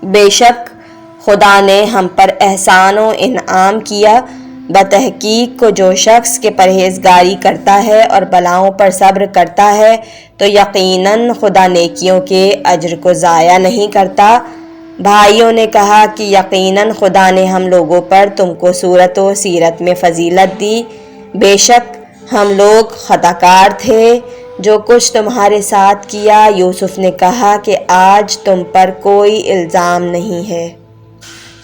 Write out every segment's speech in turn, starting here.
بے شک خدا نے ہم پر احسان و انعام کیا، بتحقیق کو جو شخص کے پرہیزگاری کرتا ہے اور بلاؤں پر صبر کرتا ہے تو یقیناً خدا نیکیوں کے اجر کو ضائع نہیں کرتا۔ بھائیوں نے کہا کہ یقیناً خدا نے ہم لوگوں پر تم کو صورت و سیرت میں فضیلت دی، بے شک ہم لوگ خطا کار تھے۔ جو کچھ تمہارے ساتھ کیا، یوسف نے کہا کہ آج تم پر کوئی الزام نہیں ہے،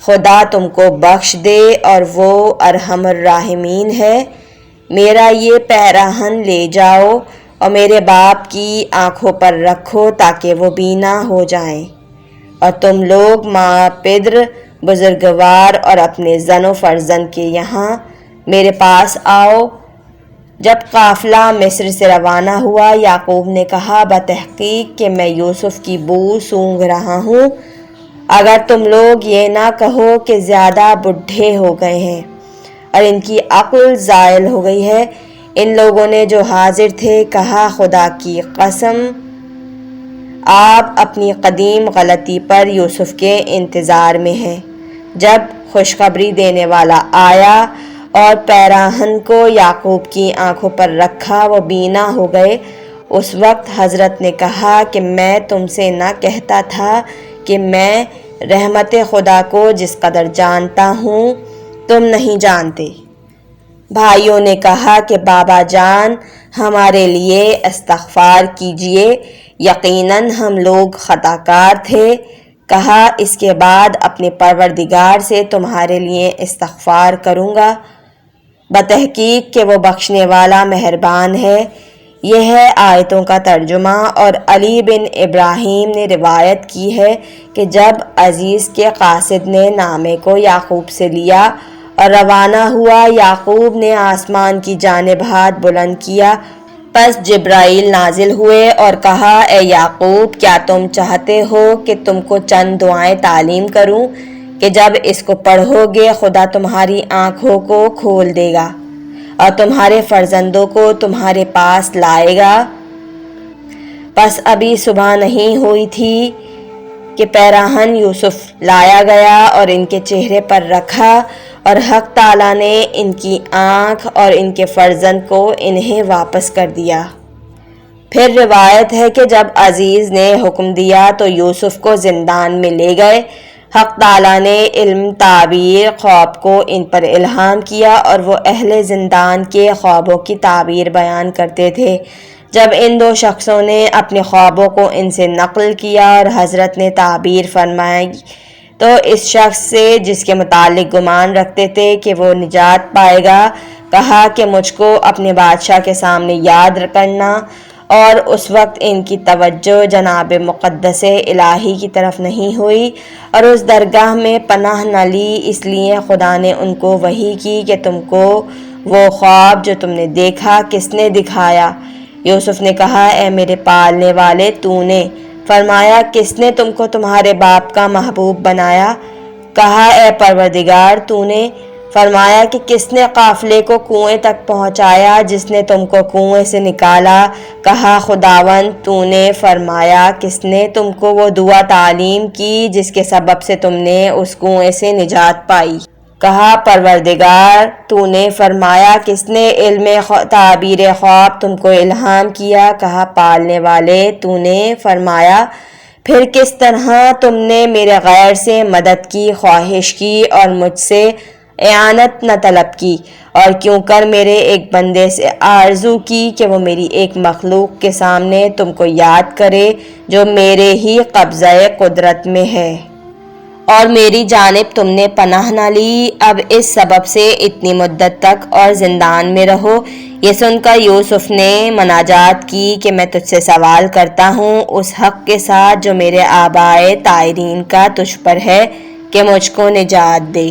خدا تم کو بخش دے اور وہ ارحم الراحمین ہے۔ میرا یہ پیراہن لے جاؤ اور میرے باپ کی آنکھوں پر رکھو تاکہ وہ بینا ہو جائیں، اور تم لوگ ماں پدر بزرگوار اور اپنے زن و فرزند کے یہاں میرے پاس آؤ۔ جب قافلہ مصر سے روانہ ہوا، یعقوب نے کہا بتحقیق کہ میں یوسف کی بو سونگھ رہا ہوں، اگر تم لوگ یہ نہ کہو کہ زیادہ بڈھے ہو گئے ہیں اور ان کی عقل زائل ہو گئی ہے۔ ان لوگوں نے جو حاضر تھے کہا خدا کی قسم آپ اپنی قدیم غلطی پر یوسف کے انتظار میں ہیں۔ جب خوشخبری دینے والا آیا اور پیراہن کو یعقوب کی آنکھوں پر رکھا، وہ بینا ہو گئے۔ اس وقت حضرت نے کہا کہ میں تم سے نہ کہتا تھا کہ میں رحمت خدا کو جس قدر جانتا ہوں تم نہیں جانتے۔ بھائیوں نے کہا کہ بابا جان ہمارے لیے استغفار کیجیے، یقیناً ہم لوگ خطا کار تھے۔ کہا اس کے بعد اپنے پروردگار سے تمہارے لیے استغفار کروں گا، بتحقیق کہ وہ بخشنے والا مہربان ہے۔ یہ ہے آیتوں کا ترجمہ۔ اور علی بن ابراہیم نے روایت کی ہے کہ جب عزیز کے قاصد نے نامے کو یعقوب سے لیا اور روانہ ہوا، یعقوب نے آسمان کی جانب ہاتھ بلند کیا، پس جبرائیل نازل ہوئے اور کہا اے یعقوب کیا تم چاہتے ہو کہ تم کو چند دعائیں تعلیم کروں کہ جب اس کو پڑھو گے خدا تمہاری آنکھوں کو کھول دے گا اور تمہارے فرزندوں کو تمہارے پاس لائے گا۔ پس ابھی صبح نہیں ہوئی تھی کہ پیراہن یوسف لایا گیا اور ان کے چہرے پر رکھا، اور حق تعالیٰ نے ان کی آنکھ اور ان کے فرزند کو انہیں واپس کر دیا۔ پھر روایت ہے کہ جب عزیز نے حکم دیا تو یوسف کو زندان میں لے گئے۔ حق تعالیٰ نے علم تعبیر خواب کو ان پر الہام کیا اور وہ اہل زندان کے خوابوں کی تعبیر بیان کرتے تھے۔ جب ان دو شخصوں نے اپنے خوابوں کو ان سے نقل کیا اور حضرت نے تعبیر فرمائی تو اس شخص سے جس کے متعلق گمان رکھتے تھے کہ وہ نجات پائے گا، کہا کہ مجھ کو اپنے بادشاہ کے سامنے یاد کرنا، اور اس وقت ان کی توجہ جناب مقدس الہی کی طرف نہیں ہوئی اور اس درگاہ میں پناہ نہ لی، اس لیے خدا نے ان کو وحی کی کہ تم کو وہ خواب جو تم نے دیکھا کس نے دکھایا؟ یوسف نے کہا اے میرے پالنے والے تو نے۔ فرمایا کس نے تم کو تمہارے باپ کا محبوب بنایا؟ کہا اے پروردگار تو نے۔ فرمایا کہ کس نے قافلے کو کنویں تک پہنچایا جس نے تم کو کنویں سے نکالا؟ کہا خداوند تو نے۔ فرمایا کس نے تم کو وہ دعا تعلیم کی جس کے سبب سے تم نے اس کنویں سے نجات پائی؟ کہا پروردگار تو نے۔ فرمایا کس نے علم تعبیر خواب تم کو الہام کیا؟ کہا پالنے والے تو نے۔ فرمایا پھر کس طرح تم نے میرے غیر سے مدد کی خواہش کی اور مجھ سے اعانت نہ طلب کی، اور کیوں کر میرے ایک بندے سے آرزو کی کہ وہ میری ایک مخلوق کے سامنے تم کو یاد کرے جو میرے ہی قبضہ قدرت میں ہے، اور میری جانب تم نے پناہ نہ لی، اب اس سبب سے اتنی مدت تک اور زندان میں رہو۔ یہ سن کر یوسف نے مناجات کی کہ میں تجھ سے سوال کرتا ہوں اس حق کے ساتھ جو میرے آبائے طاہرین کا تجھ پر ہے کہ مجھ کو نجات دے۔